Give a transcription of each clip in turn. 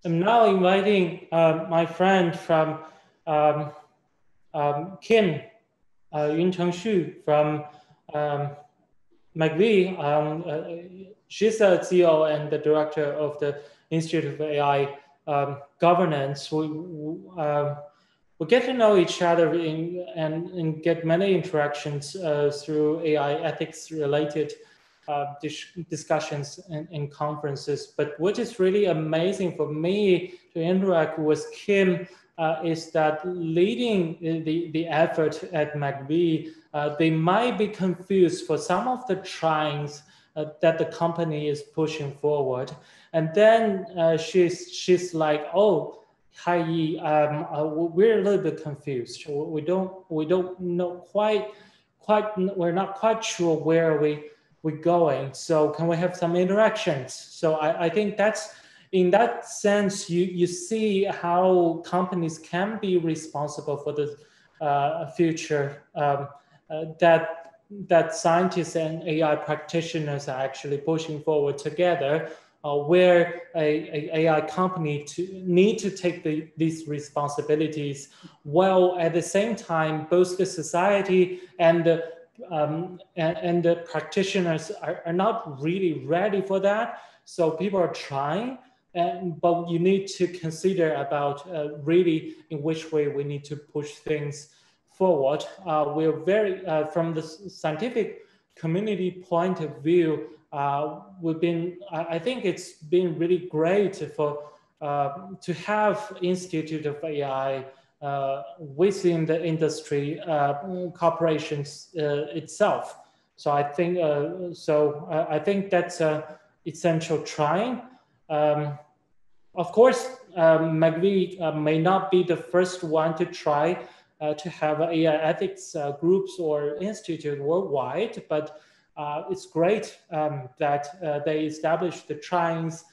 I'm now inviting my friend from Kim, Yuncheng Xu from Megvii. She's a CEO and the director of the Institute of AI Governance. We get to know each other and get many interactions through AI ethics related discussions and conferences. But what is really amazing for me to interact with Kim is that leading the effort at Megvii, they might be confused for some of the tryings that the company is pushing forward. And then she's like, oh, hi, we're a little bit confused. We don't know quite, we're not quite sure where we're going. So can we have some interactions? So I think that's, in that sense, you see how companies can be responsible for the future that scientists and AI practitioners are actually pushing forward together, where a AI company need to take these responsibilities, while at the same time, both the society and the practitioners are not really ready for that. So people are trying, but you need to consider about really in which way we need to push things forward. We're very, from the scientific community point of view, I think it's been really great to have Institute of AI within the industry corporations itself. So I think I think that's essential trying. Of course, Megvii may not be the first one to try to have AI ethics groups or institute worldwide, but it's great that they established the tryings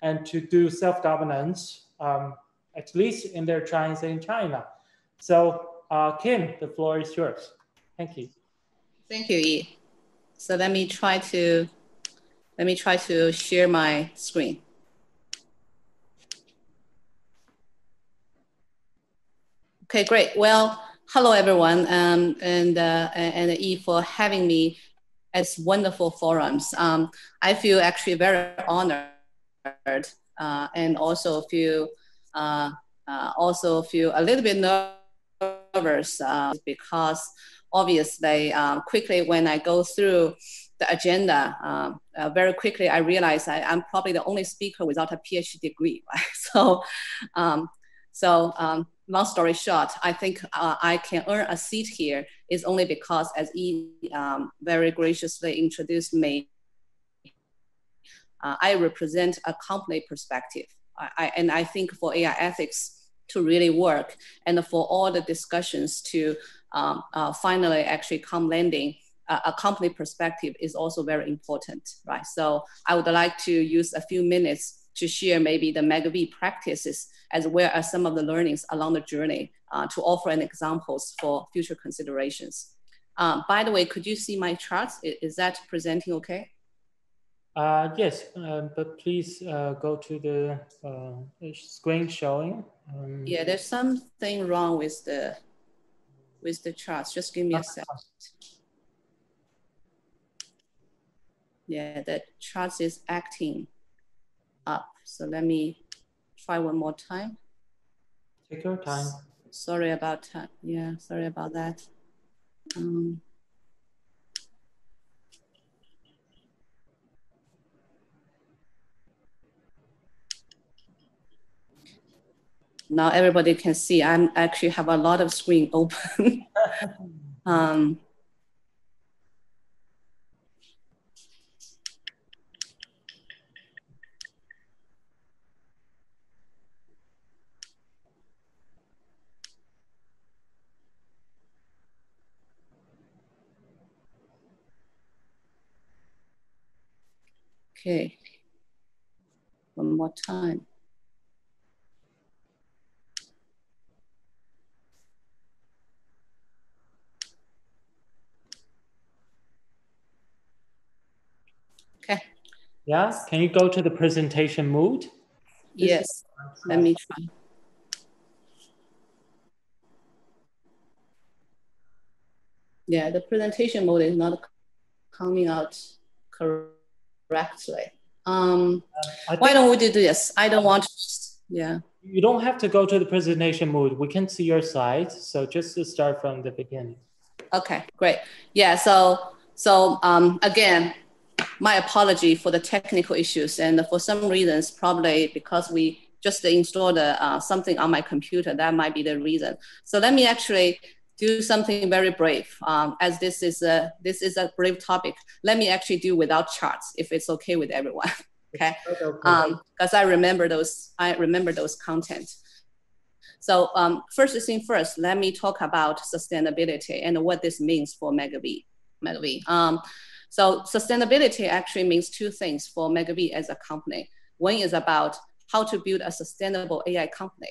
and to do self-governance, at least in their tryings in China. So Kim, the floor is yours. Thank you. Thank you, Yi. So let me try to share my screen. Okay, great. Well, hello everyone, and Yi for having me at wonderful forums. I feel actually very honored, and also feel a little bit nervous because obviously quickly when I go through the agenda, very quickly I realize I'm probably the only speaker without a PhD degree, right? So long story short, I think I can earn a seat here is only because, as Yi very graciously introduced me, I represent a company perspective. And I think for AI ethics to really work and for all the discussions to finally actually come landing, a company perspective is also very important, right? So I would like to use a few minutes to share maybe the Megvii practices as well as some of the learnings along the journey to offer an examples for future considerations. By the way, could you see my charts? Is that presenting okay? Yes, but please go to the screen showing. Yeah, there's something wrong with the charts. Just give me a second. Yeah, the charts is acting up. So let me try one more time. Take your time. Sorry about that. Yeah, sorry about that. Now everybody can see I'm actually have a lot of screen open. Okay, one more time. Okay. Yeah, can you go to the presentation mode? Yes, let me try. Yeah, the presentation mode is not coming out correctly. Why don't we do this? I don't want to, yeah. You don't have to go to the presentation mode. We can see your slides. So just to start from the beginning. Okay, great. Yeah, so again, my apology for the technical issues. And for some reasons, probably because we just installed something on my computer, that might be the reason. So let me actually do something very brave. As this is a brave topic, let me actually do without charts, if it's okay with everyone. Okay, because I remember those content. So first thing first, let me talk about sustainability and what this means for Megvii. So sustainability actually means two things for Megvii as a company. One is about how to build a sustainable AI company,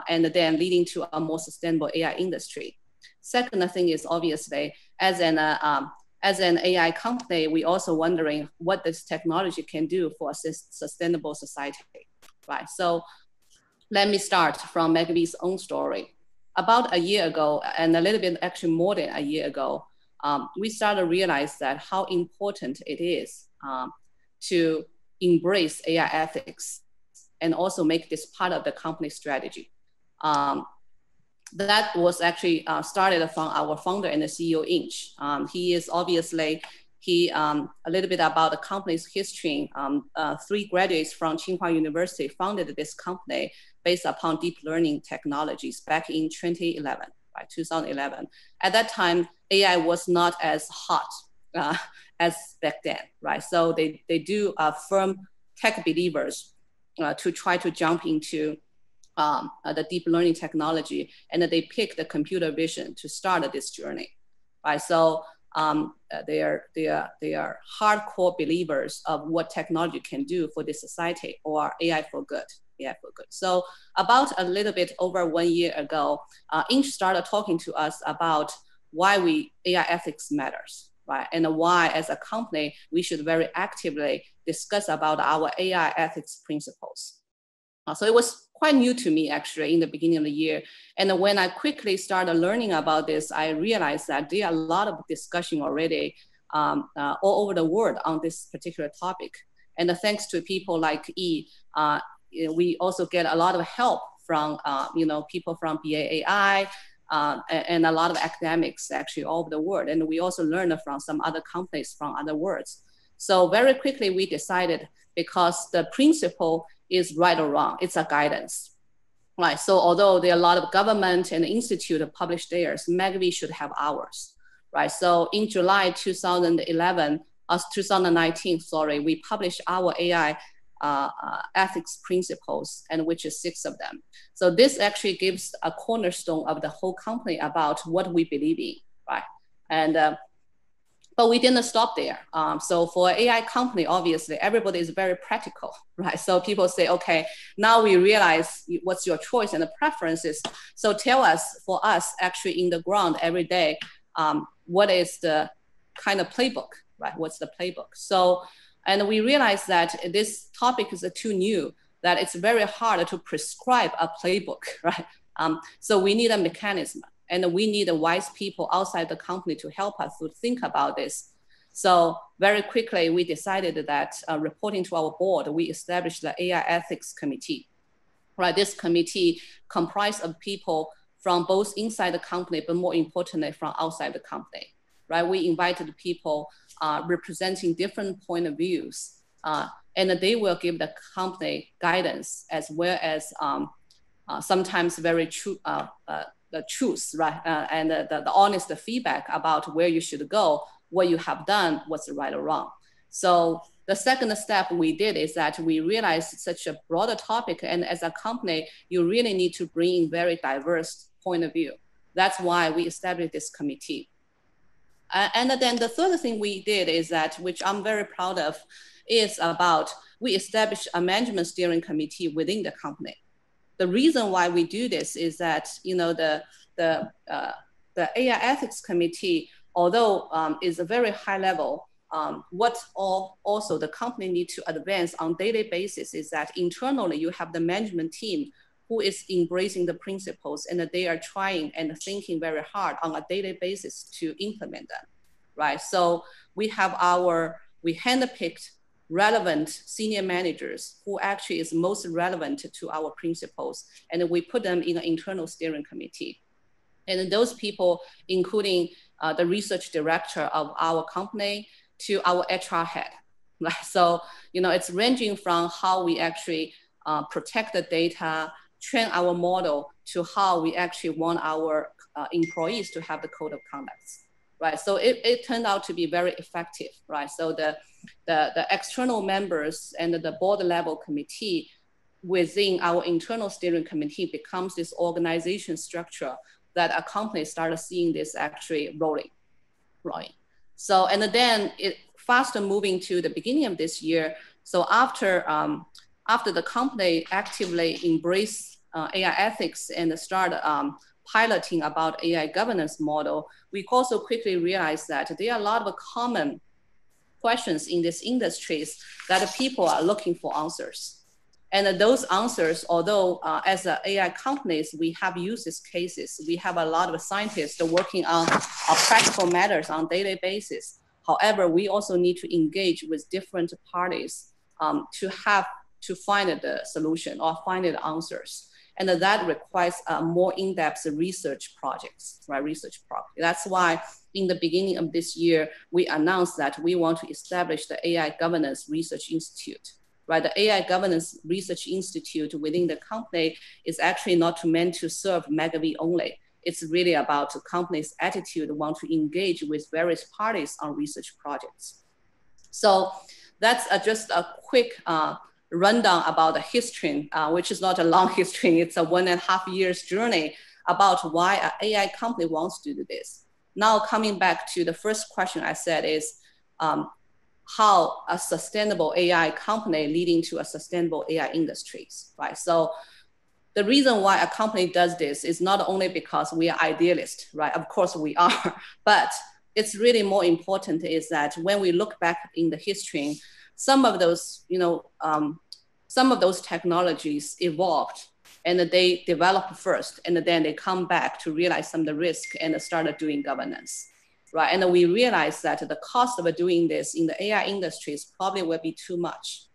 and then leading to a more sustainable AI industry. Second thing is obviously as an AI company, we also wondering what this technology can do for a sustainable society, right? So let me start from Megvii's own story. About a year ago, and a little bit actually more than a year ago, we started to realize that how important it is to embrace AI ethics and also make this part of the company strategy. That was actually started from our founder and the CEO, Inch. He is obviously, a little bit about the company's history. 3 graduates from Tsinghua University founded this company based upon deep learning technologies back in 2011, right, 2011. At that time, AI was not as hot as back then, right? So they do firm tech believers to try to jump into the deep learning technology, and they pick the computer vision to start this journey, right? So they are hardcore believers of what technology can do for this society, or AI for good. AI for good. So about a little bit over 1 year ago, Inch started talking to us about why AI ethics matters, right? And why as a company, we should very actively discuss about our AI ethics principles. So it was quite new to me actually in the beginning of the year. And when I quickly started learning about this, I realized that there are a lot of discussion already all over the world on this particular topic. And thanks to people like Yi, we also get a lot of help from people from BAAI and a lot of academics actually all over the world. And we also learned from some other companies from other worlds. So very quickly we decided, because the principle is right or wrong, it's a guidance, right? So although there are a lot of government and institute publish theirs, Megvii should have ours, right? So in July 2019, sorry, we published our AI ethics principles, and which is 6 of them. So this actually gives a cornerstone of the whole company about what we believe in, right? And but we didn't stop there. So for AI company, obviously, everybody is very practical, right? So people say, okay, now we realize what's your choice and the preferences. So tell us, for us, actually in the ground every day, what is the kind of playbook, right? What's the playbook? So, and we realized that this topic is too new, that it's very hard to prescribe a playbook, right? So we need a mechanism. And we need wise people outside the company to help us to think about this. So very quickly, we decided that reporting to our board, we established the AI Ethics Committee. Right, this committee comprised of people from both inside the company, but more importantly, from outside the company. Right, we invited people representing different point of views, and they will give the company guidance as well as sometimes very true. The truth, right? And the honest feedback about where you should go, what you have done, what's right or wrong. So the second step we did is that we realized such a broader topic, and as a company, you really need to bring in very diverse point of view. That's why we established this committee. And then the third thing we did is that, which I'm very proud of, is about we established a management steering committee within the company. The reason why we do this is that, you know, the AI ethics committee, although is a very high level, what also the company need to advance on daily basis is that internally you have the management team who is embracing the principles and that they are trying and thinking very hard on a daily basis to implement them, right? So we handpicked relevant senior managers who actually is most relevant to our principles, and we put them in an internal steering committee. And those people, including the research director of our company to our HR head. Right? So, it's ranging from how we actually protect the data, train our model, to how we actually want our employees to have the code of conduct. Right? So it turned out to be very effective, right? So the external members and the board level committee within our internal steering committee becomes this organization structure that a company started seeing this actually rolling. So, and then it faster moving to the beginning of this year. So after the company actively embraced AI ethics and start piloting about AI governance model, we also quickly realized that there are a lot of common questions in these industries that people are looking for answers. And those answers, although as AI companies, we have use cases, we have a lot of scientists working on practical matters on a daily basis. However, we also need to engage with different parties to find the solution or find the answers. And that requires more in-depth research projects, right? That's why in the beginning of this year, we announced that we want to establish the AI Governance Research Institute, right? The AI Governance Research Institute within the company is actually not meant to serve Megvii only. It's really about the company's attitude, want to engage with various parties on research projects. So that's just a quick rundown about the history, which is not a long history. It's a 1.5 years journey about why an AI company wants to do this. Now coming back to the first question I said is how a sustainable AI company leading to a sustainable AI industries, right? So the reason why a company does this is not only because we are idealists, right? Of course we are, but it's really more important is that when we look back in the history, some of those, some of those technologies evolved and they developed first, and then they come back to realize some of the risk and started doing governance, right? And we realized that the cost of doing this in the AI industries probably will be too much,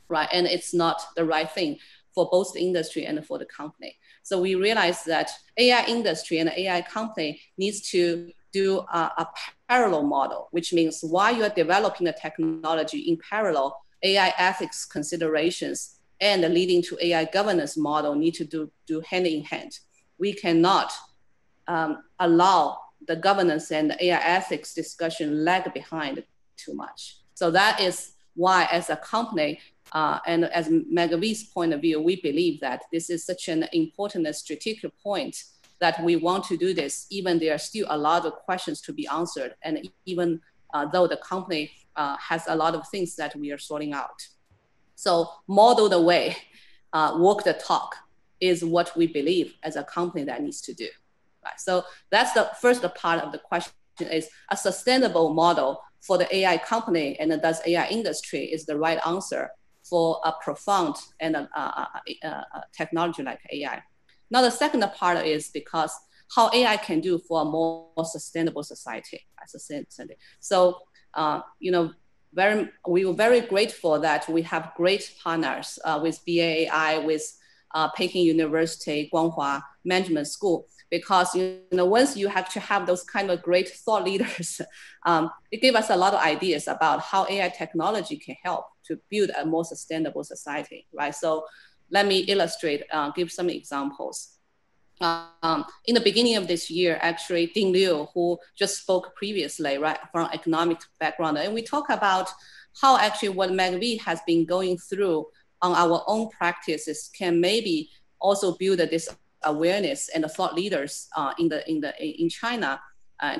right? And it's not the right thing for both the industry and for the company. So we realized that AI industry and the AI company needs to do a parallel model, which means while you're developing the technology in parallel, AI ethics considerations and leading to AI governance model need to do hand in hand. We cannot allow the governance and the AI ethics discussion lag behind too much. So that is why as a company, and as Megvii's point of view, we believe that this is such an important strategic point that we want to do this, even there are still a lot of questions to be answered. And even though the company has a lot of things that we are sorting out. So model the way, walk the talk is what we believe as a company that needs to do. Right? So that's the first part of the question is a sustainable model for the AI company and does AI industry is the right answer for a profound and a technology like AI. Now the second part is because how AI can do for a more sustainable society. So, we were very grateful that we have great partners with BAAI, with Peking University, Guanghua Management School, because once you have to have those kind of great thought leaders, it gave us a lot of ideas about how AI technology can help to build a more sustainable society, right? So let me illustrate, give some examples. In the beginning of this year, actually, Ding Liu, who just spoke previously, right, from economic background, and we talk about how actually what Megvii has been going through on our own practices can maybe also build this awareness and the thought leaders in China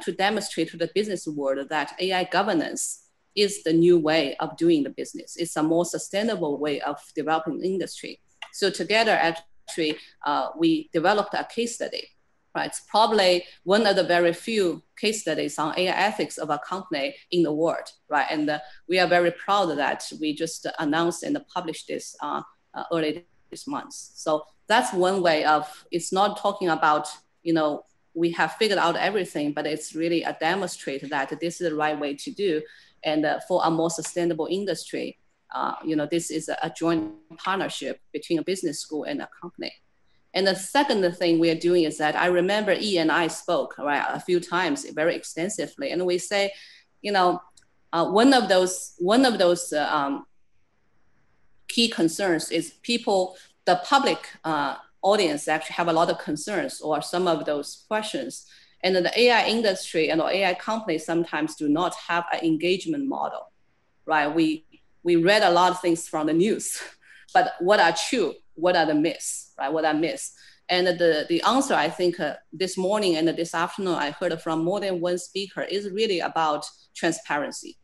to demonstrate to the business world that AI governance is the new way of doing the business. It's a more sustainable way of developing the industry. So together, actually, we developed a case study, right? It's probably one of the very few case studies on AI ethics of a company in the world, right? And we are very proud that we just announced and published this early this month. So that's one way of, it's not talking about, you know, we have figured out everything, but it's really a demonstrate that this is the right way to do. And for a more sustainable industry, you know, this is a joint partnership between a business school and a company. And the second thing we are doing is that I remember Yi and I spoke, right, a few times very extensively. And we say, you know, one of those key concerns is people, the public audience actually have a lot of concerns or some of those questions. And the AI industry and AI companies sometimes do not have an engagement model, right? We read a lot of things from the news, but what are true? What are the myths, right? What are myths? And the answer, I think, this morning and this afternoon, I heard from more than one speaker is really about transparency,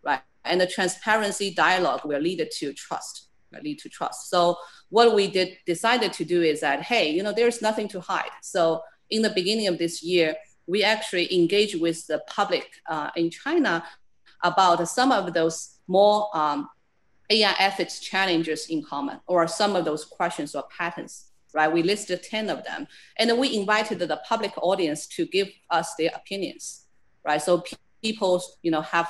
right? And the transparency dialogue will lead to trust, So what we decided to do is that, hey, you know, there's nothing to hide. So in the beginning of this year, we actually engaged with the public in China about some of those more AI ethics challenges in common, or some of those questions or patterns, right? We listed 10 of them. And then we invited the public audience to give us their opinions, right? So people, you know, have,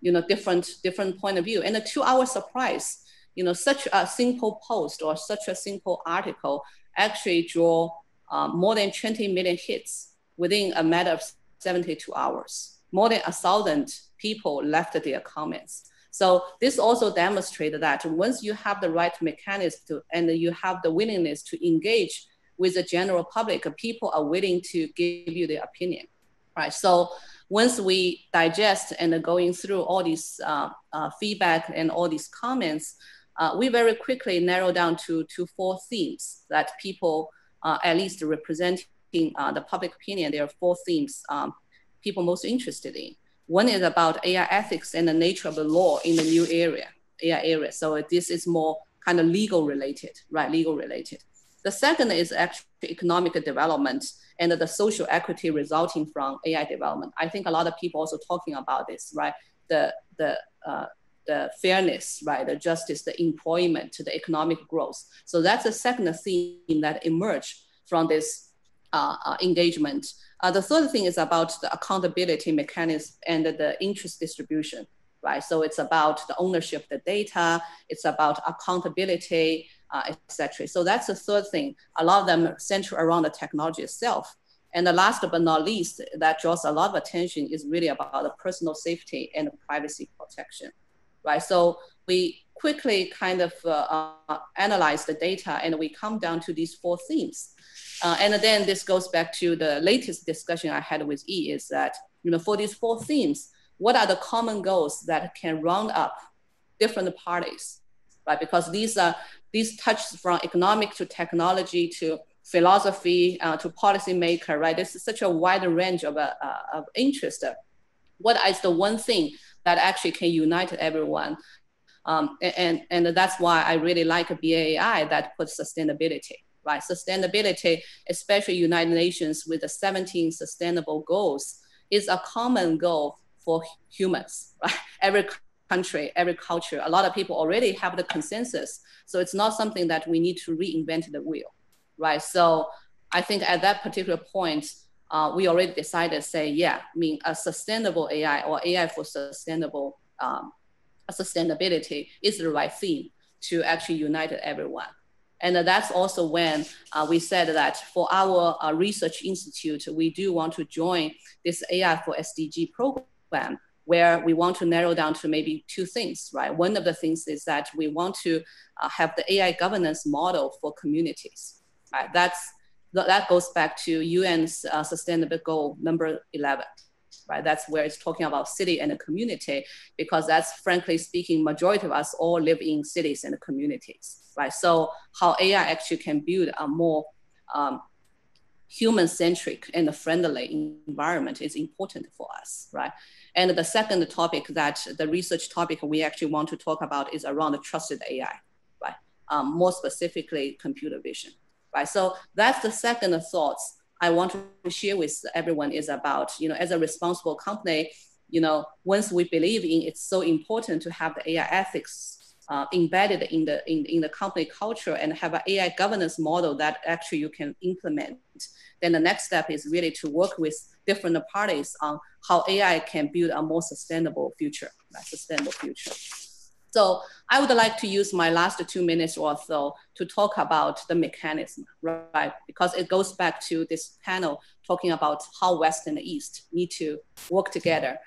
you know, different point of view. And to our surprise, you know, such a simple post or such a simple article actually draw more than 20 million hits within a matter of 72 hours. More than 1,000 people left their comments. So this also demonstrated that once you have the right mechanism and you have the willingness to engage with the general public, people are willing to give you their opinion, right? So once we digest and going through all these feedback and all these comments, we very quickly narrow down to 4 themes that people, at least representing the public opinion, there are 4 themes people most interested in. One is about AI ethics and the nature of the law in the new area, AI area. So this is more kind of legal related, right? Legal related. The second is actually economic development and the social equity resulting from AI development. I think a lot of people also talking about this, right? The fairness, right? The justice, the employment, the economic growth. So that's the second theme that emerged from this engagement. The third thing is about the accountability mechanism and the interest distribution, right? So it's about the ownership of the data, it's about accountability, etc. So that's the third thing. A lot of them center around the technology itself. And the last but not least, that draws a lot of attention is really about the personal safety and privacy protection, right? So we quickly kind of analyze the data and we come down to these 4 themes. And then this goes back to the latest discussion I had with Yi is that, you know, for these 4 themes, what are the common goals that can round up different parties, right? Because these touch from economic to technology to philosophy to policymaker, right? This is such a wide range of interest. What is the one thing that actually can unite everyone? And that's why I really like BAAI that puts sustainability. Right? Sustainability, especially United Nations with the 17 sustainable goals, is a common goal for humans, right? Every country, every culture, a lot of people already have the consensus. So it's not something that we need to reinvent the wheel, right? So I think at that particular point, we already decided to say, yeah, I mean, a sustainable AI or AI for sustainable sustainability is the right theme to actually unite everyone. And that's also when we said that for our research institute, we do want to join this AI for SDG program where we want to narrow down to maybe 2 things, right? One of the things is that we want to have the AI governance model for communities, right? That goes back to UN's sustainable goal number 11. Right, that's where it's talking about city and the community, because that's frankly speaking, majority of us all live in cities and communities, right? So how AI actually can build a more human-centric and friendly environment is important for us, right? And the second topic that the research topic we actually want to talk about is around the trusted AI, right? More specifically, computer vision, right? So that's the second thoughts I want to share with everyone is about, as a responsible company, once we believe in it's so important to have the AI ethics embedded in the company culture and have an AI governance model that actually you can implement, then the next step is really to work with different parties on how AI can build a more sustainable future, So I would like to use my last 2 minutes or so to talk about the mechanism, right? Because it goes back to this panel talking about how West and the East need to work together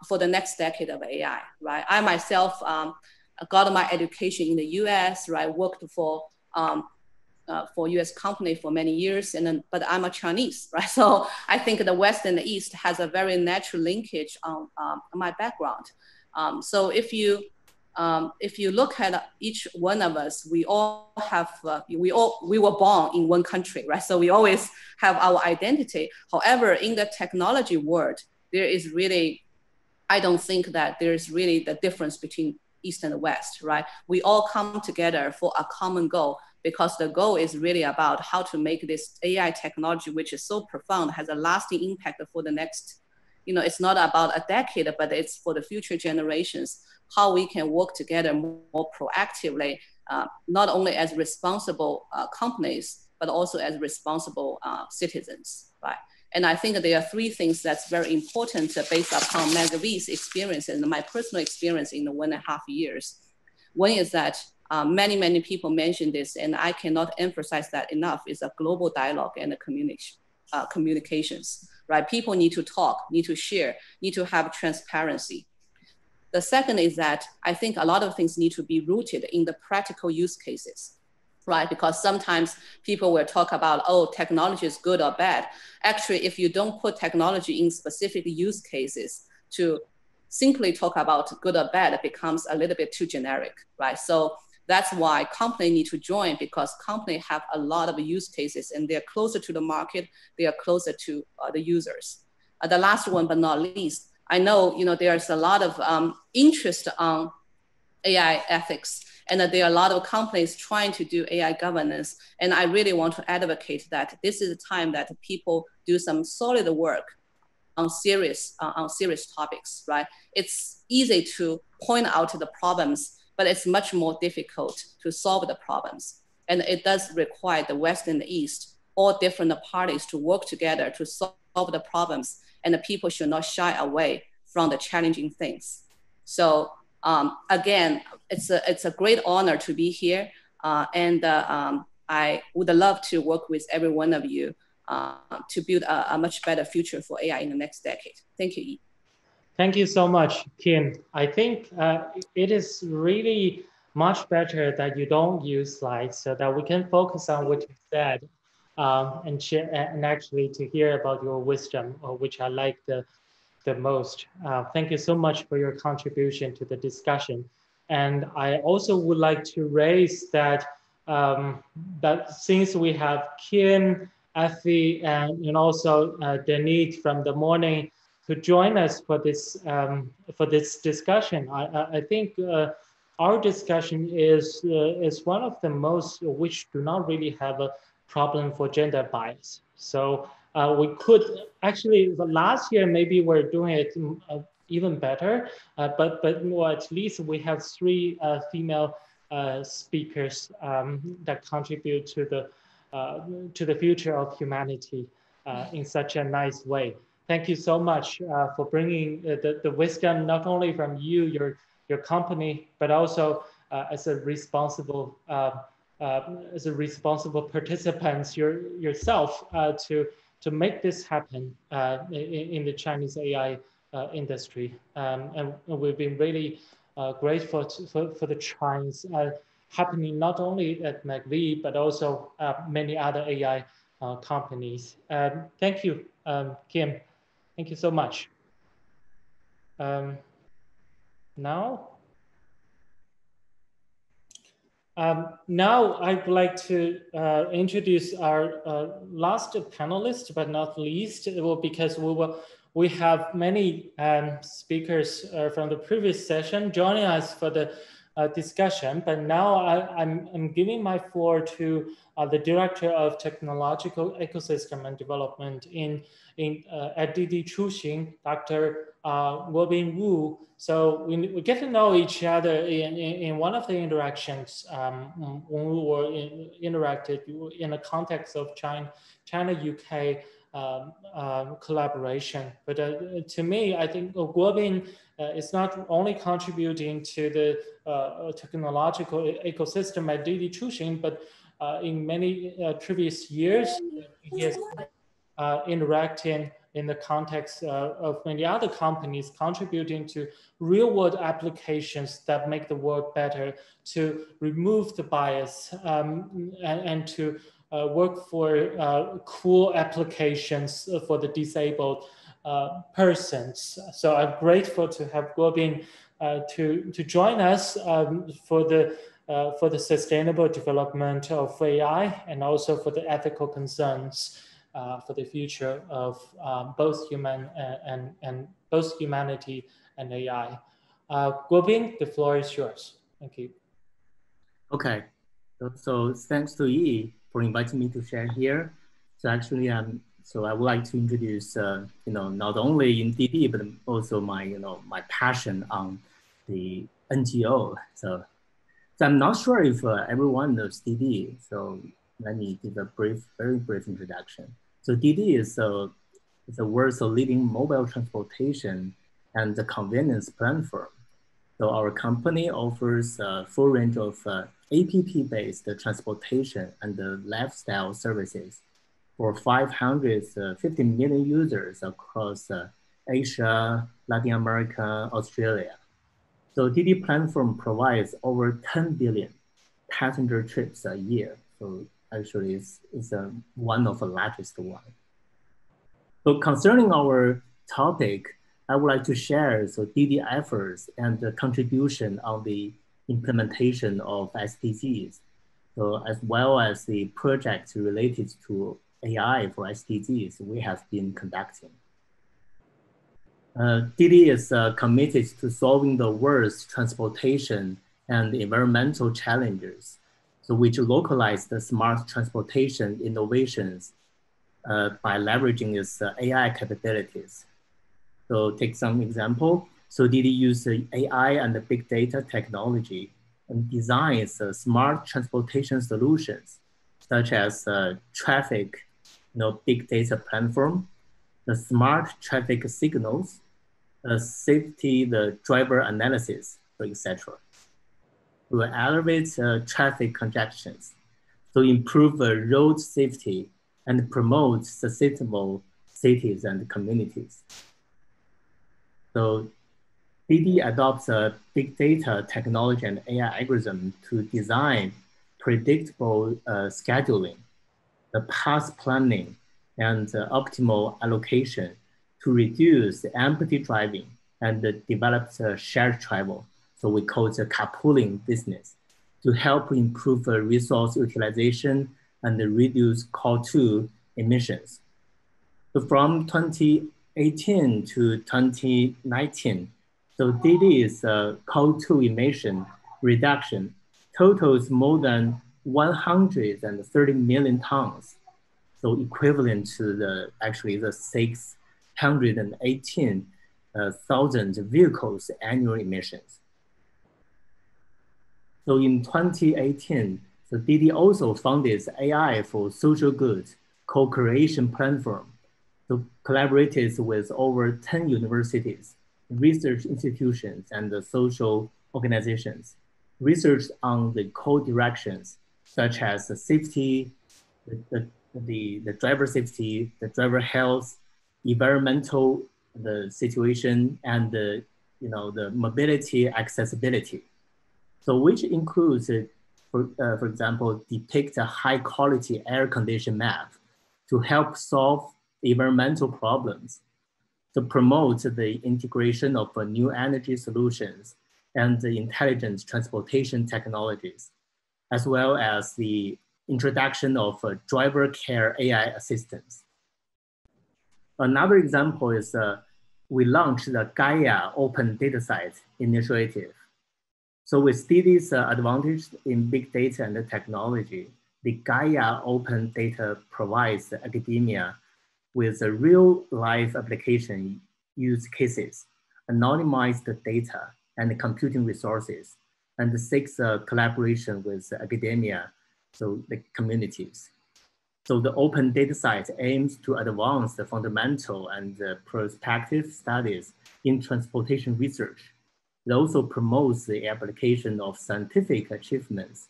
for the next decade of AI, right? I myself got my education in the US, right? Worked for US company for many years, but I'm a Chinese, right? So I think the West and the East has a very natural linkage on my background. So if you look at each one of us, we all have, we were born in one country, right? So we always have our identity. However, in the technology world, there is really, I don't think that there's really the difference between East and the West, right? We all come together for a common goal because the goal is really about how to make this AI technology, which is so profound, has a lasting impact for the next, it's not about a decade, but it's for the future generations, how we can work together more proactively, not only as responsible companies, but also as responsible citizens, right? And I think there are 3 things that's very important based upon Megvii's experience and my personal experience in the 1.5 years. One is that many people mention this, and I cannot emphasize that enough, is a global dialogue and a communications, right? People need to talk, need to share, need to have transparency. The second is that I think a lot of things need to be rooted in the practical use cases, right? Because sometimes people will talk about, oh, technology is good or bad. Actually, if you don't put technology in specific use cases to simply talk about good or bad, it becomes a little bit too generic, right? So that's why companies need to join, because companies have a lot of use cases and they're closer to the market, they are closer to the users. The last one, but not least, I know, there's a lot of interest on AI ethics, and that there are a lot of companies trying to do AI governance. And I really want to advocate that this is a time that people do some solid work on serious topics, right? It's easy to point out the problems, but it's much more difficult to solve the problems. And it does require the West and the East, all different parties to work together to solve the problems, and the people should not shy away from the challenging things. So again, it's a great honor to be here. I would love to work with every one of you to build a much better future for AI in the next decade. Thank you, Yi. Thank you so much, Kim. I think it is really much better that you don't use slides so that we can focus on what you said and share, and actually to hear about your wisdom, which I like the most. Thank you so much for your contribution to the discussion. And I also would like to raise that that since we have Kim, Effie, and also Danit from the morning to join us for this discussion, I think our discussion is one of the most which do not really have a problem for gender bias. So we could actually, last year maybe we're doing it even better, but well, at least we have 3 female speakers that contribute to the future of humanity in such a nice way. Thank you so much for bringing the wisdom not only from you, your company, but also as a responsible participants yourself to make this happen in the Chinese AI industry. And we've been really grateful for the chance happening not only at Megvii, but also many other AI companies. Thank you, Kim. Thank you so much. Now I'd like to introduce our last panelist, but not least, because we have many speakers from the previous session joining us for the discussion, but now I'm giving my floor to the Director of Technological Ecosystem and Development at DiDiChuxing, Dr. Guobin Wu. So we get to know each other in one of the interactions when we were interacted in the context of China-UK collaboration. But to me, I think Guobin is not only contributing to the technological ecosystem at DiDiChuxing, but in many previous years, he has interacting in the context of many other companies, contributing to real-world applications that make the world better, to remove the bias and to work for cool applications for the disabled persons. So I'm grateful to have Guobin to join us for the sustainable development of AI and also for the ethical concerns for the future of both both humanity and AI. Guobin, the floor is yours. Thank you. Okay, so thanks to Yi for inviting me to share here. So actually, so I would like to introduce, not only in DD, but also my passion on the NGO. So I'm not sure if everyone knows DD. So let me give a very brief introduction. So DD is the world's leading mobile transportation and the convenience platform. So our company offers a full range of app-based transportation and lifestyle services for 550 million users across Asia, Latin America, Australia. So DD platform provides over 10 billion passenger trips a year. So actually it's one of the largest one. So concerning our topic, I would like to share DD efforts and the contribution on the implementation of SDGs, as well as the projects related to AI for SDGs we have been conducting. DD is committed to solving the world's transportation and environmental challenges, which localize the smart transportation innovations by leveraging its AI capabilities. So take some example. So DD uses AI and the big data technology and designs smart transportation solutions, such as traffic, big data platform, the smart traffic signals, safety, the driver analysis, etc. To elevate traffic congestions, to improve road safety and promote sustainable cities and communities. So DD adopts a big data technology and AI algorithm to design predictable scheduling, the path planning, and optimal allocation to reduce empty driving and develop shared travel. So we call it a carpooling business to help improve resource utilization and reduce CO2 emissions. So from 2018 to 2019, so DD's CO2 emission reduction totals more than 130 million tons. So equivalent to the 618,000 vehicles annual emissions. So in 2018, so DD also founded AI for Social Good co-creation platform. So collaborated with over 10 universities, research institutions, and the social organizations. Research on the co-directions, such as the safety, the driver safety, the driver health, environmental the situation, and the mobility accessibility. So which includes, for example, depict a high quality air condition map to help solve environmental problems, to promote the integration of new energy solutions and the intelligent transportation technologies, as well as the introduction of driver care AI assistance. Another example is we launched the Gaia Open Datasite initiative. So with DiDi's advantage in big data and the technology, the Gaia open data provides academia with a real-life application use cases, anonymized data and computing resources, and seeks collaboration with academia, so the communities. So the open data site aims to advance the fundamental and prospective studies in transportation research. It also promotes the application of scientific achievements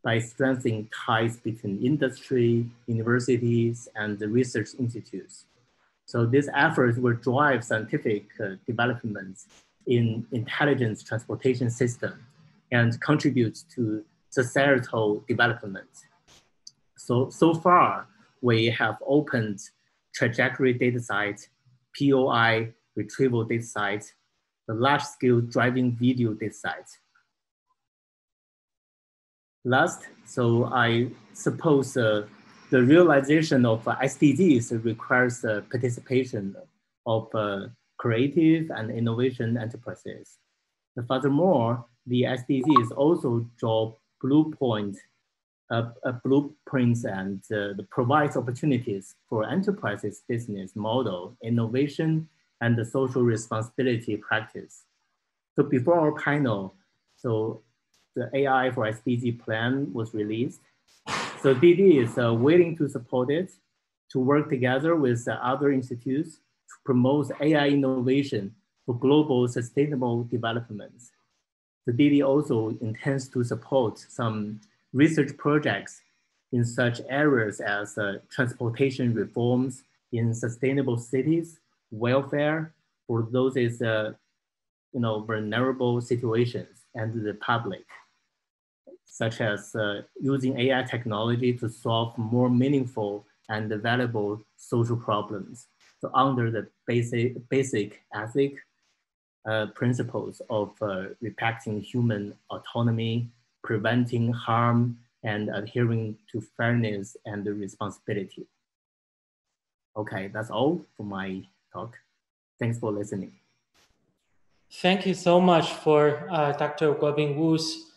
by strengthening ties between industry, universities, and the research institutes. So these efforts will drive scientific developments in intelligent transportation system and contribute to societal development. So far, we have opened trajectory data site, POI retrieval data site, the large-scale driving video data site. Last, so I suppose the realization of SDGs requires participation of creative and innovation enterprises. Furthermore, the SDGs also draw blueprints and provides opportunities for enterprises business model, innovation, and the social responsibility practice. So before our panel, so the AI for SDG plan was released. So DiDi is willing to support it, to work together with other institutes to promote AI innovation for global sustainable development. So DiDi also intends to support some research projects in such areas as transportation reforms in sustainable cities, welfare for those is vulnerable situations and the public, such as using AI technology to solve more meaningful and valuable social problems. So under the basic ethic principles of respecting human autonomy, preventing harm, and adhering to fairness and responsibility. Okay, that's all for my talk. Thanks for listening. Thank you so much for Dr. Guobin Wu's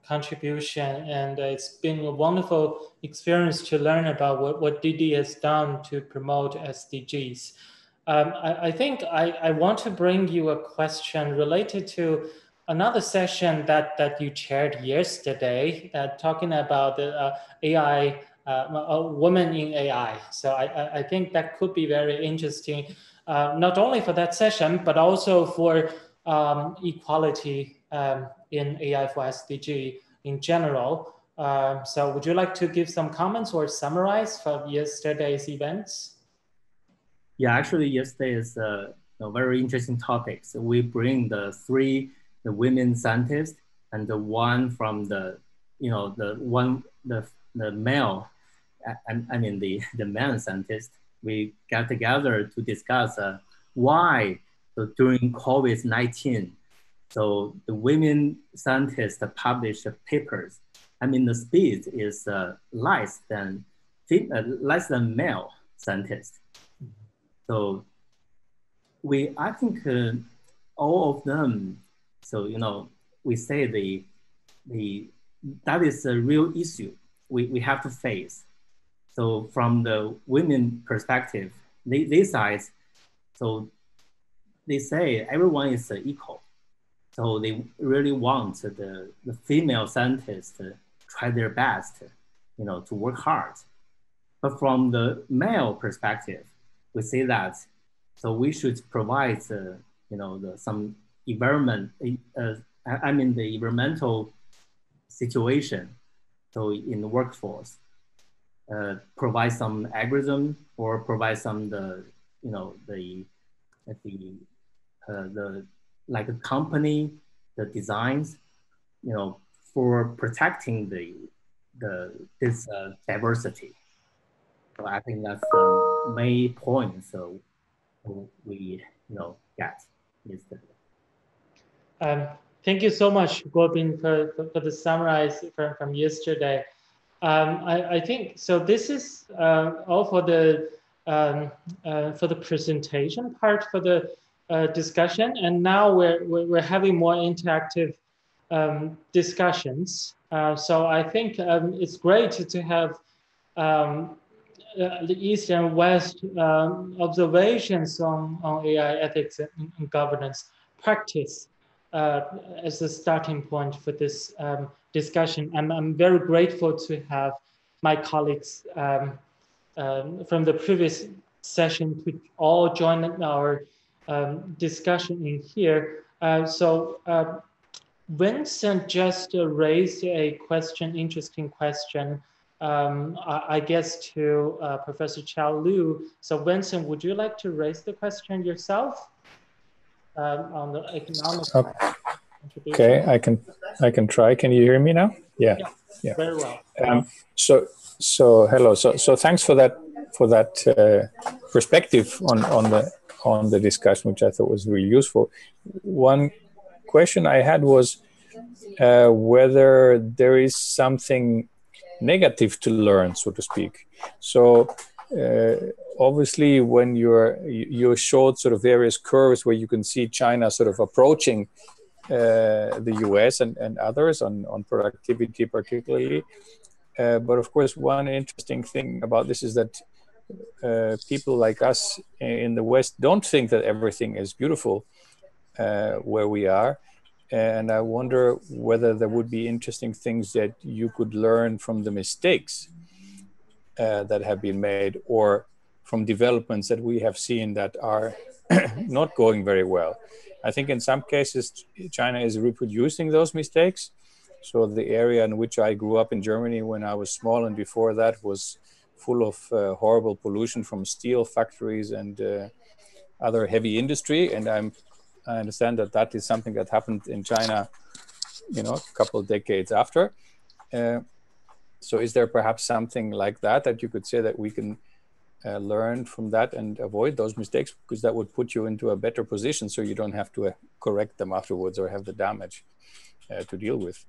contribution, and it's been a wonderful experience to learn about what DiDi has done to promote SDGs. I think I want to bring you a question related to another session that you chaired yesterday, talking about the AI, women in AI. So I think that could be very interesting, not only for that session, but also for equality in AI for SDG in general. So would you like to give some comments or summarize from yesterday's events? Yeah, actually yesterday is a very interesting topic. So we bring the women scientists and the one from the male, I mean the man scientist. We got together to discuss why during COVID-19, so the women scientists published papers. I mean the speed is less than male scientists. So I think all of them. So we say that is a real issue we have to face. So from the women perspective, they side, so they say everyone is equal. So they really want the female scientists to try their best, to work hard. But from the male perspective, we say that, so we should provide, some environment, the environmental situation. So in the workforce, provide some algorithm or provide some like a company, the designs, for protecting this diversity. So I think that's the main point. So we get yesterday. Thank you so much, Guobin, for the summarize from yesterday. I think so. This is all for the presentation part for the discussion, and now we're having more interactive discussions. So I think it's great to have the East and West observations on AI ethics and governance practice as a starting point for this discussion. I'm very grateful to have my colleagues from the previous session to all join our discussion in here. Vincent just raised a question, interesting question, I guess to Professor Qiao Liu. So Vincent, would you like to raise the question yourself on the economic contribution? Okay, I can try. Can you hear me now? Yeah. Very well. So hello. So thanks for that perspective on the discussion, which I thought was really useful. One question I had was whether there is something negative to learn, so to speak. So obviously, when you showed sort of various curves where you can see China sort of approaching the US and others on productivity particularly. But of course, one interesting thing about this is that people like us in the West don't think that everything is beautiful where we are. And I wonder whether there would be interesting things that you could learn from the mistakes that have been made, or from developments that we have seen that are not going very well. I think in some cases, China is reproducing those mistakes. So the area in which I grew up in Germany when I was small and before that was full of horrible pollution from steel factories and other heavy industry. And I understand that is something that happened in China, a couple of decades after. So is there perhaps something like that you could say that we can learn from that and avoid those mistakes, because that would put you into a better position so you don't have to correct them afterwards or have the damage to deal with.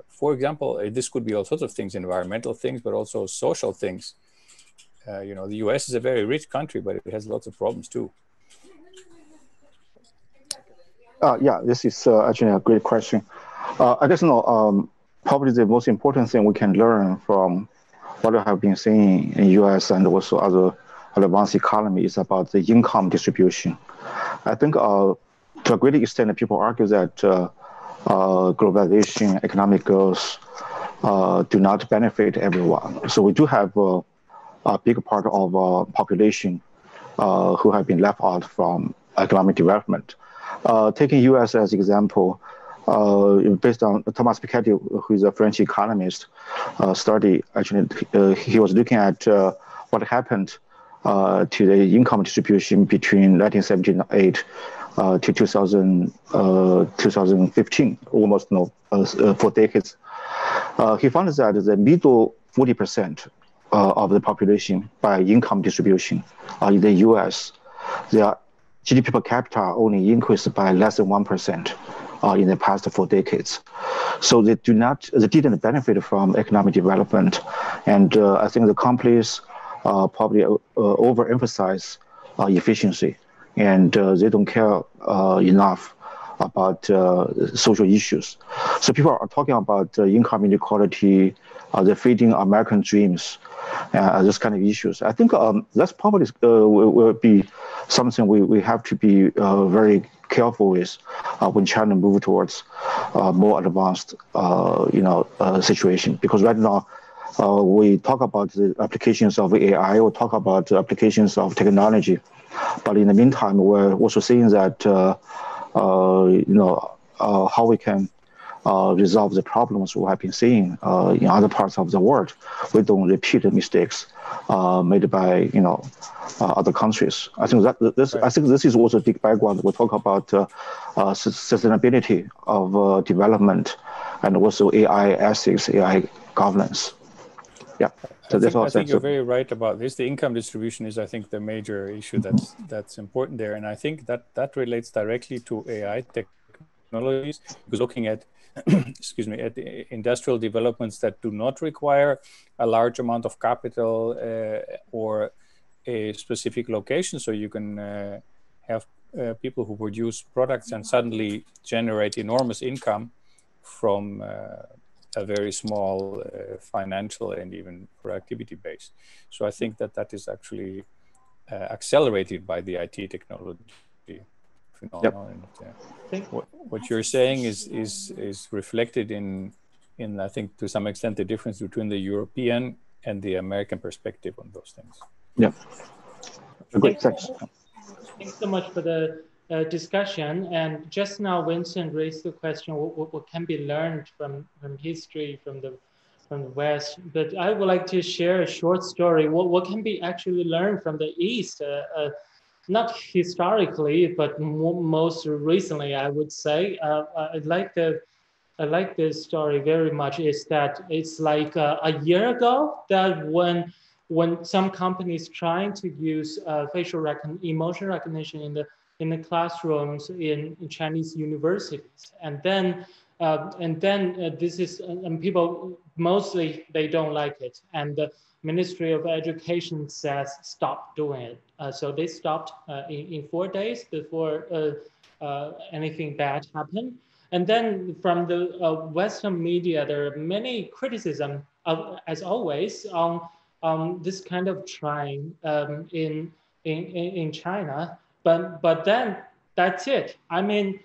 For example, this could be all sorts of things, environmental things, but also social things. The US is a very rich country, but it has lots of problems too. This is actually a great question. I guess probably the most important thing we can learn from what I have been seeing in US and also other advanced economy is about the income distribution. I think to a great extent, people argue that globalization, economic growth do not benefit everyone. So we do have a big part of population who have been left out from economic development. Taking US as example, based on Thomas Piketty, who is a French economist, study, actually, he was looking at what happened to the income distribution between 1978 to 2015, almost 4 decades. He found that the middle 40% of the population by income distribution in the US, their GDP per capita only increased by less than 1% in the past 4 decades. So they didn't benefit from economic development. And I think the companies probably overemphasize efficiency, and they don't care enough about social issues. So people are talking about income inequality, the fading American dreams, this kind of issues. I think that's probably will be something we have to be very careful with when China move towards more advanced, situation. Because right now we talk about the applications of AI, we talk about the applications of technology, but in the meantime, we're also seeing that how we can resolve the problems we have been seeing in other parts of the world. We don't repeat the mistakes made by other countries. I think this is also a big background. We talk about sustainability of development and also AI ethics, AI governance. I think you're very right about this. The income distribution is, I think, the major issue that's important there, and I think that relates directly to AI technologies. Because looking at at the industrial developments that do not require a large amount of capital or a specific location, so you can have people who produce products and suddenly generate enormous income from a very small financial and even productivity base. So I think that that is actually accelerated by the IT technology phenomenon. And, what you're saying is reflected in I think to some extent the difference between the European and the American perspective on those things. Yeah. Great, thanks. Thanks so much for the discussion. And just now, Vincent raised the question: what can be learned from history, from the West? But I would like to share a short story. What can be actually learned from the East? Not historically, but most recently, I would say. I like this story very much. Is that it's like a year ago that when some companies trying to use facial emotion recognition in the classrooms in Chinese universities, and then this is and people mostly they don't like it, and the Ministry of Education says stop doing it. So they stopped in 4 days before anything bad happened. And then from the Western media, there are many criticism as always on this kind of trying in China. But then that's it. I mean,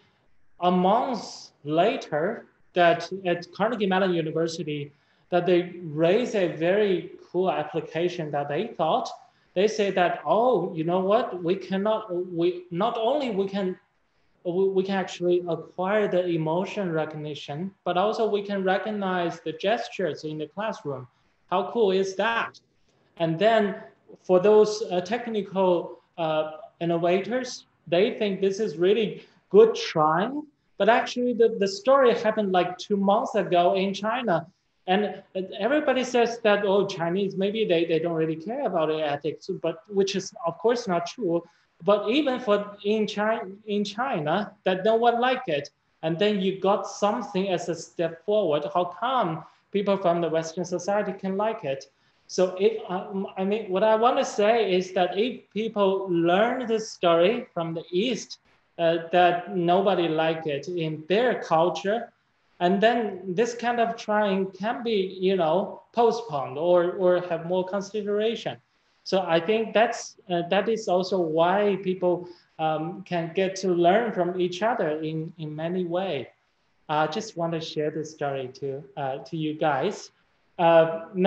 a month later, that at Carnegie Mellon University, that they raised a very cool application that they say that, oh, you know what, we not only we can actually acquire the emotion recognition, but also we can recognize the gestures in the classroom. How cool is that? And then for those technical innovators, they think this is really good trying, but actually the story happened like 2 months ago in China. And everybody says that, oh, Chinese, maybe they don't really care about ethics, but which is of course not true. But even in China, that no one liked it. And then you got something as a step forward. How come people from the Western society can like it? So I mean, what I want to say is that if people learn this story from the East, that nobody liked it in their culture, and then this kind of trying can be, postponed or have more consideration. So I think that is also why people can get to learn from each other in many ways. I just want to share this story to you guys. It's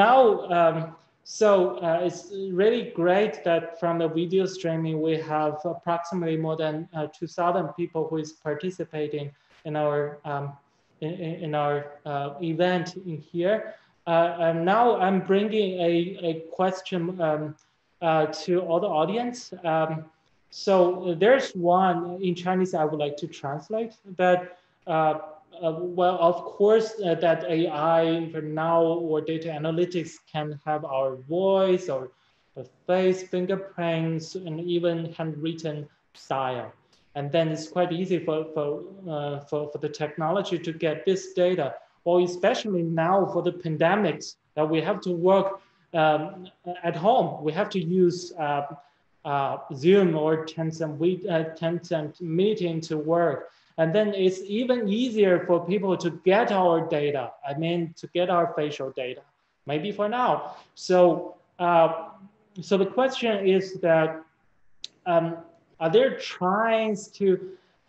really great that from the video streaming, we have approximately more than 2,000 people who is participating in our event in here. And now I'm bringing a question to all the audience. So there's one in Chinese I would like to translate that, well, of course, that AI for now or data analytics can have our voice or face, fingerprints, and even handwritten style. And then it's quite easy for the technology to get this data, or especially now for the pandemics that we have to work at home. We have to use Zoom or Tencent meeting to work. And then it's even easier for people to get our data. I mean, to get our facial data, maybe for now. So, so the question is that, are there tries to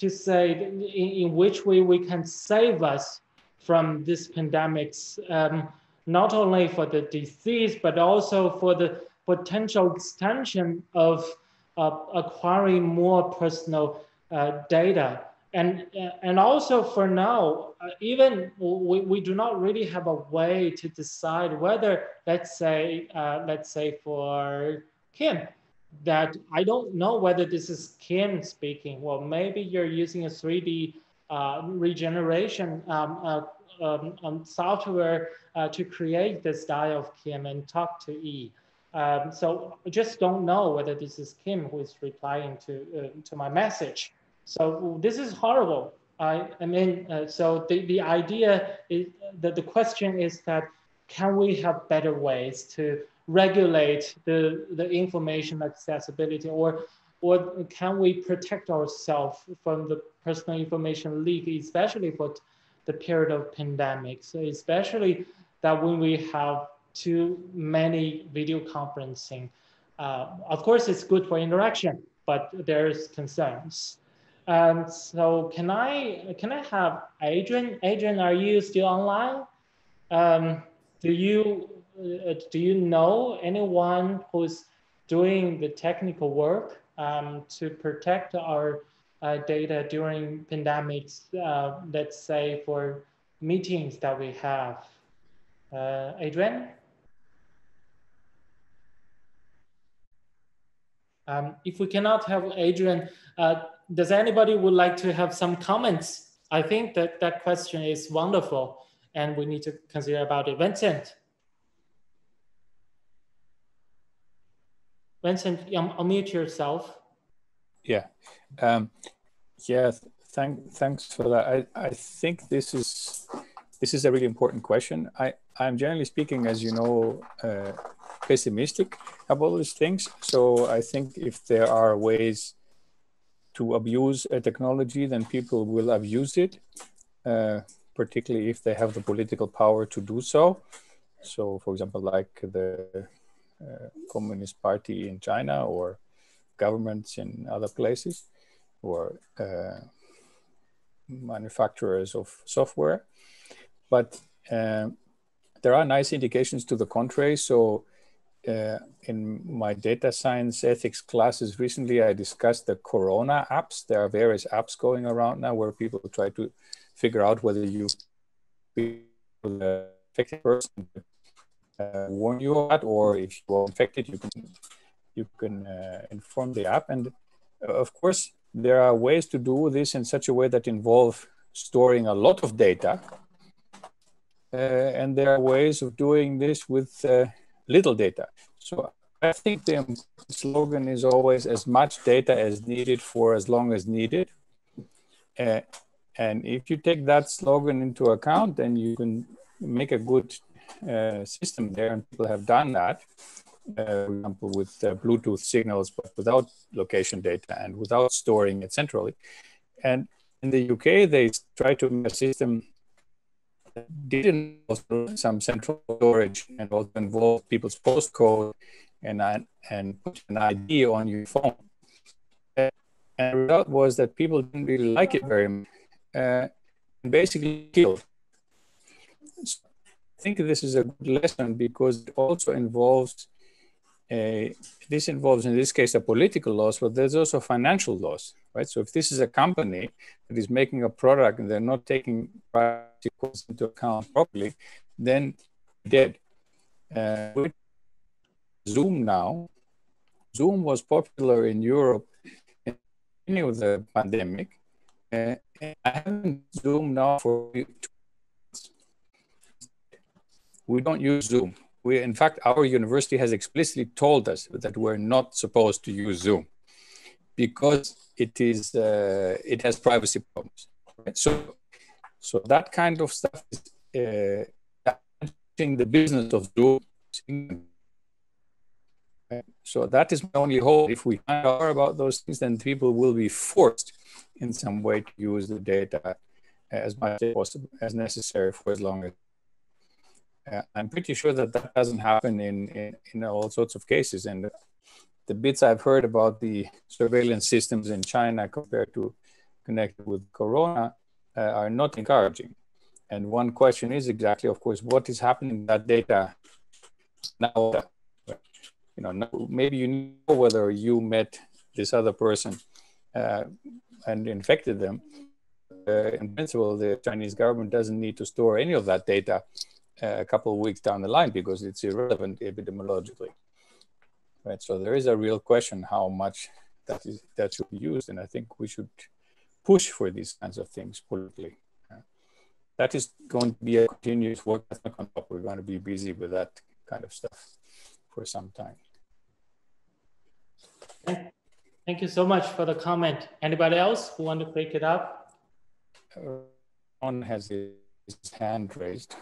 say in which way we can save us from this pandemics, not only for the disease, but also for the potential extension of acquiring more personal data. And also for now, even we do not really have a way to decide whether, let's say for Kim, that I don't know whether this is Kim speaking. Well, maybe you're using a 3D regeneration software to create the style of Kim and talk to E. So I just don't know whether this is Kim who is replying to my message. So this is horrible. I mean, so the idea is that the question is that, can we have better ways to regulate the information accessibility, or can we protect ourselves from the personal information leak, especially for the period of pandemic. So especially that when we have too many video conferencing, of course it's good for interaction, but there's concerns. So can I have Adrian? Adrian, are you still online? Do you know anyone who's doing the technical work to protect our data during pandemics, let's say for meetings that we have? Adrian? If we cannot have Adrian, does anybody would like to have some comments? I think that question is wonderful and we need to consider about it. Vincent, unmute yourself. Yeah, thanks for that. I think this is a really important question. I'm generally speaking, as you know, pessimistic about these things. So I think if there are ways to abuse a technology, then people will abuse it, particularly if they have the political power to do so. So, for example, like the Communist Party in China or governments in other places, or manufacturers of software. But there are nice indications to the contrary. So in my data science ethics classes recently, I discussed the Corona apps. There are various apps going around now where people try to figure out whether you be the affected person warn you of that, or if you are infected, you can inform the app. And of course, there are ways to do this in such a way that involve storing a lot of data. And there are ways of doing this with little data. So I think the slogan is always as much data as needed for as long as needed. And if you take that slogan into account, then you can make a good system there, and people have done that. For example, with Bluetooth signals, but without location data and without storing it centrally. And in the UK, they tried to make a system that didn't involve some central storage and also involve people's postcode and put an ID on your phone. And the result was that people didn't really like it very much, and basically killed. So I think this is a good lesson because it also involves this involves, in this case, a political loss, but there's also financial loss, right? So if this is a company that is making a product and they're not taking privacy into account properly, then dead. With Zoom now, Zoom was popular in Europe in the beginning of the pandemic. I haven't Zoom now for 2 months. We don't use Zoom. In fact, our university has explicitly told us that we're not supposed to use Zoom because it has privacy problems. Right? So that kind of stuff is the business of Zoom. So that is my only hope. If we find out about those things, then people will be forced in some way to use the data as much as possible, as necessary for as long as. I'm pretty sure that that doesn't happen in all sorts of cases. And the bits I've heard about the surveillance systems in China compared to connected with Corona are not encouraging. And one question is exactly, of course, what is happening to that data now? You know, maybe you know whether you met this other person and infected them. In principle, the Chinese government doesn't need to store any of that data a couple of weeks down the line because it's irrelevant epidemiologically, right? So there is a real question how much that should be used, and I think we should push for these kinds of things politically. That is going to be a continuous work. That's not going to stop. We're going to be busy with that kind of stuff for some time. Thank you so much for the comment. Anybody else who want to pick it up? One has his hand raised.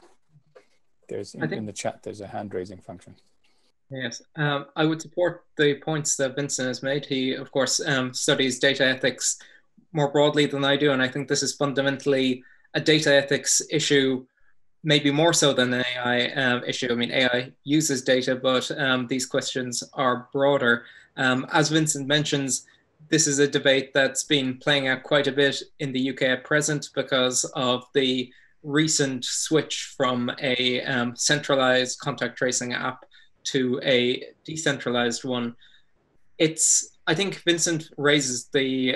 There's in the chat, there's a hand raising function. Yes, I would support the points that Vincent has made. He, of course, studies data ethics more broadly than I do, and I think this is fundamentally a data ethics issue, maybe more so than an AI issue. I mean, AI uses data, but these questions are broader. As Vincent mentions, this is a debate that's been playing out quite a bit in the UK at present because of the recent switch from a centralized contact tracing app to a decentralized one. I think Vincent raises the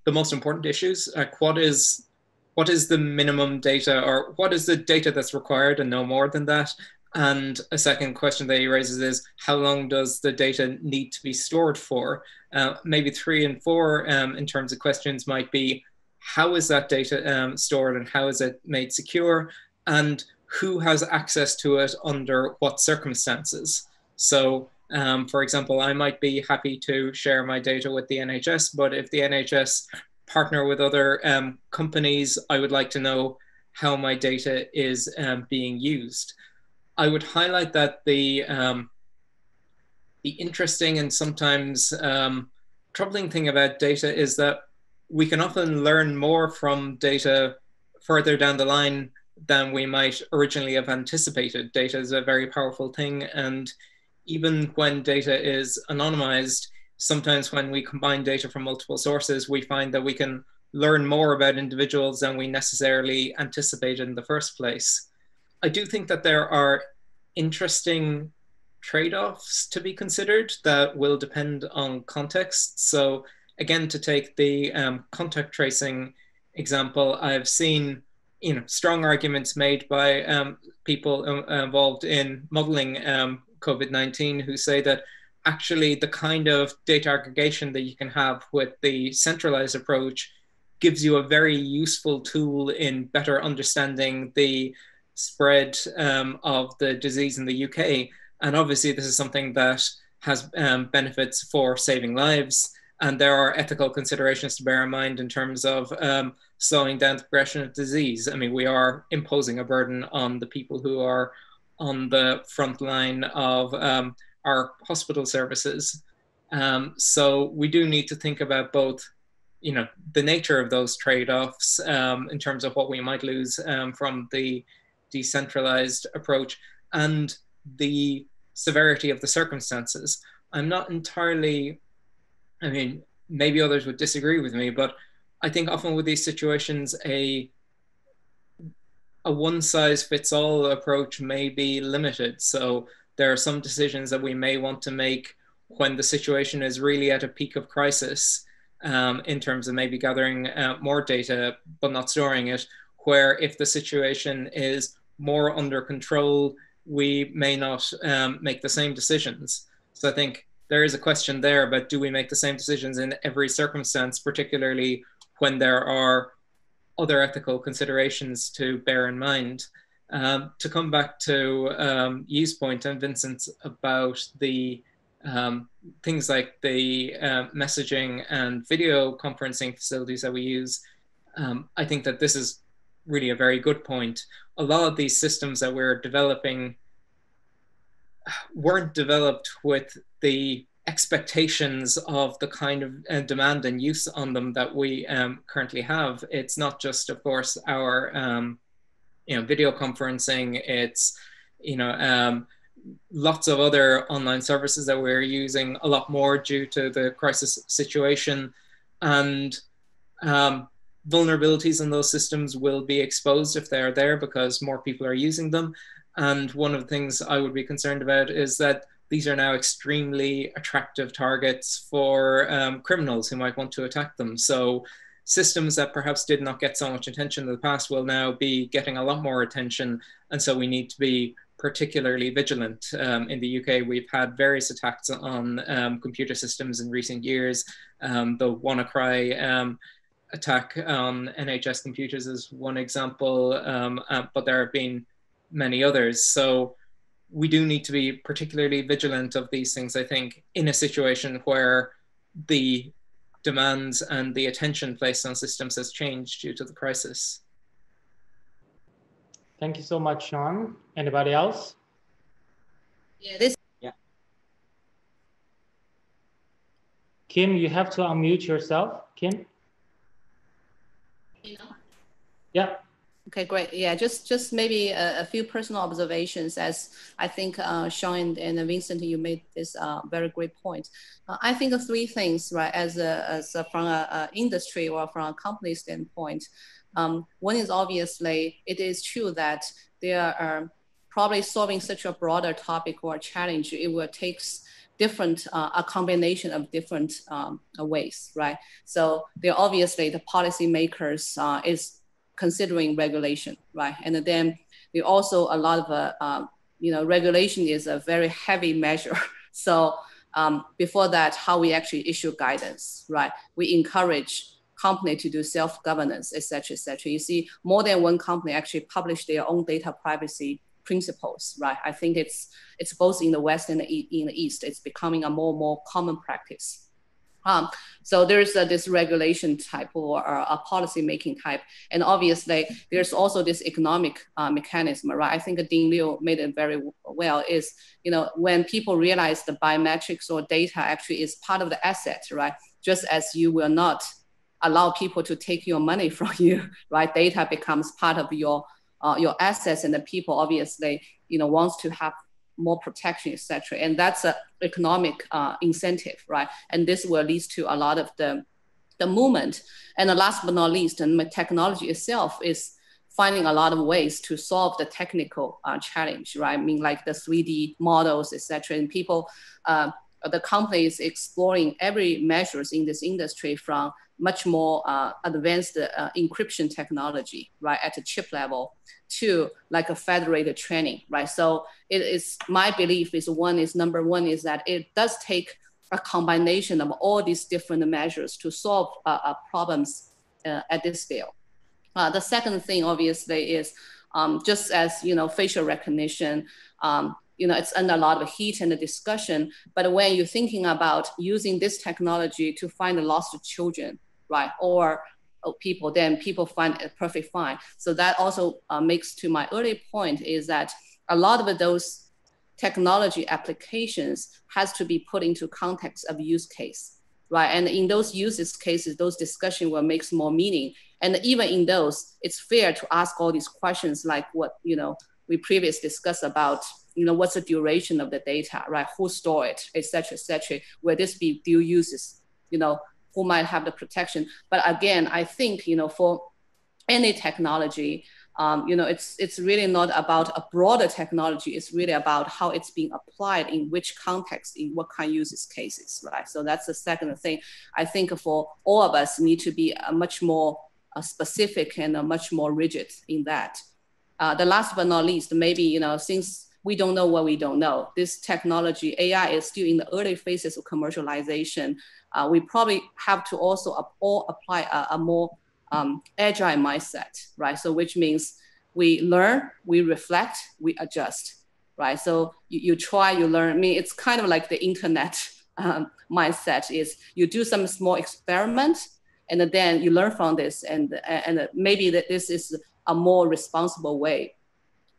most important issues. What is the minimum data, or what is the data that's required and no more than that? And a second question that he raises is, how long does the data need to be stored for? Maybe 3 and 4 in terms of questions might be, how is that data stored and how is it made secure? And who has access to it under what circumstances? So, for example, I might be happy to share my data with the NHS, but if the NHS partner with other companies, I would like to know how my data is being used. I would highlight that the interesting and sometimes troubling thing about data is that we can often learn more from data further down the line than we might originally have anticipated. Data is a very powerful thing, and even when data is anonymized, sometimes when we combine data from multiple sources, we find that we can learn more about individuals than we necessarily anticipated in the first place. I do think that there are interesting trade-offs to be considered that will depend on context. So again, to take the contact tracing example, I've seen strong arguments made by people involved in modeling COVID-19 who say that actually the kind of data aggregation that you can have with the centralized approach gives you a very useful tool in better understanding the spread of the disease in the UK. And obviously this is something that has benefits for saving lives. And there are ethical considerations to bear in mind in terms of slowing down the progression of disease. I mean, we are imposing a burden on the people who are on the front line of our hospital services. So we do need to think about both, the nature of those trade-offs in terms of what we might lose from the decentralized approach and the severity of the circumstances. I'm not entirely, I mean, maybe others would disagree with me, but I think often with these situations, a one-size-fits-all approach may be limited. So there are some decisions that we may want to make when the situation is really at a peak of crisis in terms of maybe gathering more data, but not storing it, where if the situation is more under control, we may not make the same decisions. So I think there is a question there about, do we make the same decisions in every circumstance, particularly when there are other ethical considerations to bear in mind. To come back to Yi's point and Vincent's about the things like the messaging and video conferencing facilities that we use, I think that this is really a very good point. A lot of these systems that we're developing weren't developed with the expectations of the kind of demand and use on them that we currently have. It's not just, of course, our video conferencing. It's lots of other online services that we're using a lot more due to the crisis situation, and vulnerabilities in those systems will be exposed if they're there because more people are using them. And one of the things I would be concerned about is that these are now extremely attractive targets for criminals who might want to attack them. So systems that perhaps did not get so much attention in the past will now be getting a lot more attention. And so we need to be particularly vigilant. In the UK, we've had various attacks on computer systems in recent years. The WannaCry attack on NHS computers is one example, but there have been many others. So we do need to be particularly vigilant of these things, I think, in a situation where the demands and the attention placed on systems has changed due to the crisis. Thank you so much, Sean. Anybody else? Yeah, Kim, you have to unmute yourself. Kim? Yeah. Okay, great. Yeah, just maybe a few personal observations, as I think Sean and Vincent, you made this very great point. I think of three things, right, from an industry or from a company standpoint. One is obviously, it is true that they are probably solving such a broader topic or challenge. It will take different, a combination of different ways, right? So they're obviously the policymakers is considering regulation, right? And then there also a lot of, regulation is a very heavy measure. So before that, how we actually issue guidance, right? We encourage company to do self-governance, et cetera, et cetera. You see more than one company actually publish their own data privacy principles, right? I think it's both in the West and in the East. It's becoming a more common practice. So there's this regulation type or a policy making type. And obviously there's also this economic mechanism, right? I think Dean Liu made it very well is, when people realize the biometrics or data actually is part of the asset, right? Just as you will not allow people to take your money from you, right? Data becomes part of your assets, and the people obviously, wants to have more protection, etc. And that's an economic incentive, right? And this will lead to a lot of the movement. And the last but not least, and technology itself is finding a lot of ways to solve the technical challenge, right? I mean, like the 3D models, etc. And people, the companies exploring every measures in this industry from much more advanced encryption technology, right, at a chip level, to like a federated training, right? So it is, my belief is number one is that it does take a combination of all these different measures to solve problems at this scale. The second thing obviously is just as, facial recognition, it's under a lot of heat and discussion, but when you're thinking about using this technology to find the lost children, right, or people, then people find it perfectly fine. So that also makes to my earlier point is that a lot of those technology applications has to be put into context of use case, right? And in those uses cases, those discussion will make more meaning. And even in those, it's fair to ask all these questions like what, we previously discussed about, what's the duration of the data, right? Who store it, et cetera, et cetera. Will this be dual uses, who might have the protection? But again, I think, for any technology, it's really not about a broader technology. It's really about how it's being applied in which context, in what kind of uses cases, right? So that's the second thing. I think for all of us need to be much more specific and much more rigid in that. The last but not least, maybe, since we don't know what we don't know, this technology, AI is still in the early phases of commercialization. We probably have to also all apply a more agile mindset, right? So which means we learn, we reflect, we adjust, right? So you try, you learn. I mean, it's kind of like the internet mindset is you do some small experiment and then you learn from this and maybe that this is a more responsible way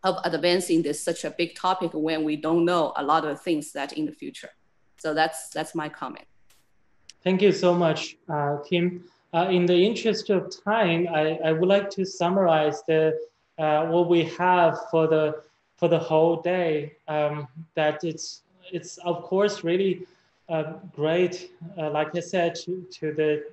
of advancing this such a big topic when we don't know a lot of things that in the future. So that's my comment. Thank you so much, Kim. In the interest of time, I would like to summarize what we have for the whole day. That it's of course really great, like I said, to the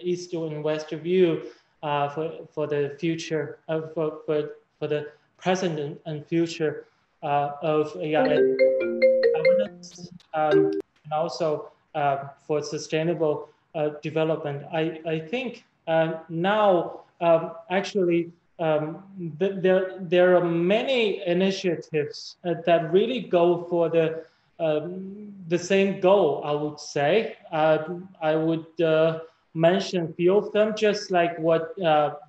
East and West view for the future for the present and future of AI governance, and also for sustainable development. I think now actually there are many initiatives that really go for the same goal, I would say. I would mention a few of them, just like what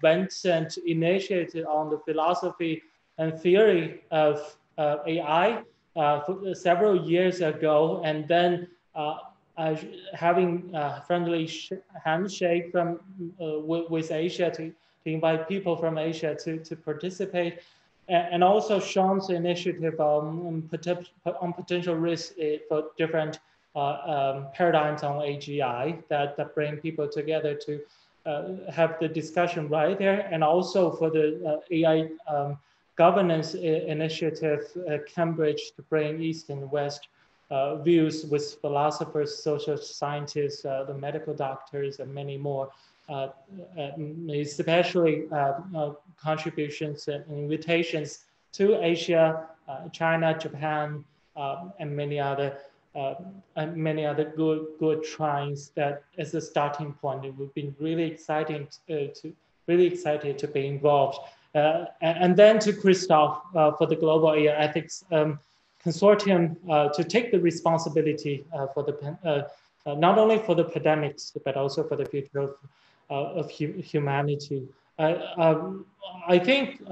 Vincent initiated on the philosophy and theory of AI several years ago, and then having a friendly handshake from with Asia to invite people from Asia to participate, and also Sean's initiative on potential risk for different paradigms on AGI that bring people together to have the discussion right there, and also for the AI governance initiative at Cambridge to bring East and West views with philosophers, social scientists, the medical doctors, and many more. Especially contributions and invitations to Asia, China, Japan, and many other good tries that as a starting point. We've been really excited to be involved. And then to Christoph for the Global AI Ethics Consortium to take the responsibility for the not only for the pandemics but also for the future of humanity. I think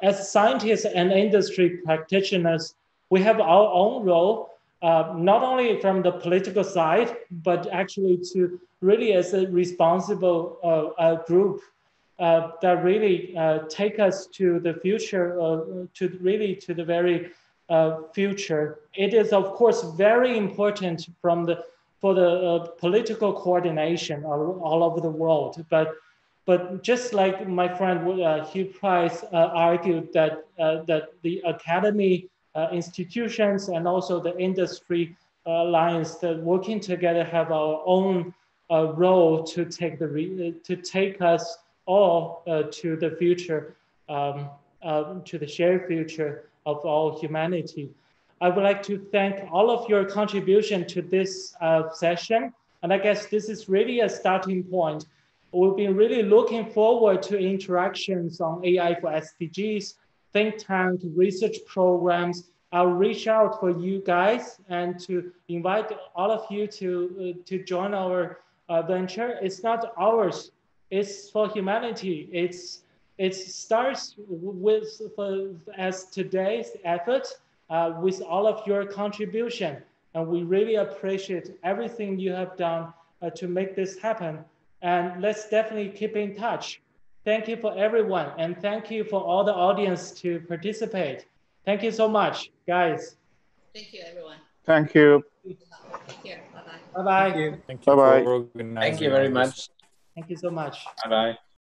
as scientists and industry practitioners, we have our own role, not only from the political side, but actually to really as a responsible group that really take us to the future, to the very future. It is of course very important for the political coordination all over the world, but just like my friend Hugh Price argued that the academy institutions and also the industry alliance that working together have our own role to take us all to the future, to the shared future of all humanity. I would like to thank all of your contribution to this session. And I guess this is really a starting point. We'll be really looking forward to interactions on AI for SDGs, think tank, research programs. I'll reach out for you guys and to invite all of you to join our venture. It's not ours, it's for humanity. It starts with as today's effort, with all of your contribution. And we really appreciate everything you have done to make this happen. And let's definitely keep in touch. Thank you for everyone. And thank you for all the audience to participate. Thank you so much, guys. Thank you, everyone. Thank you. Take care. Bye-bye. Bye-bye. Thank you. Thank you Bye-bye. for organizing Thank you very all this. much. Thank you so much. Bye-bye.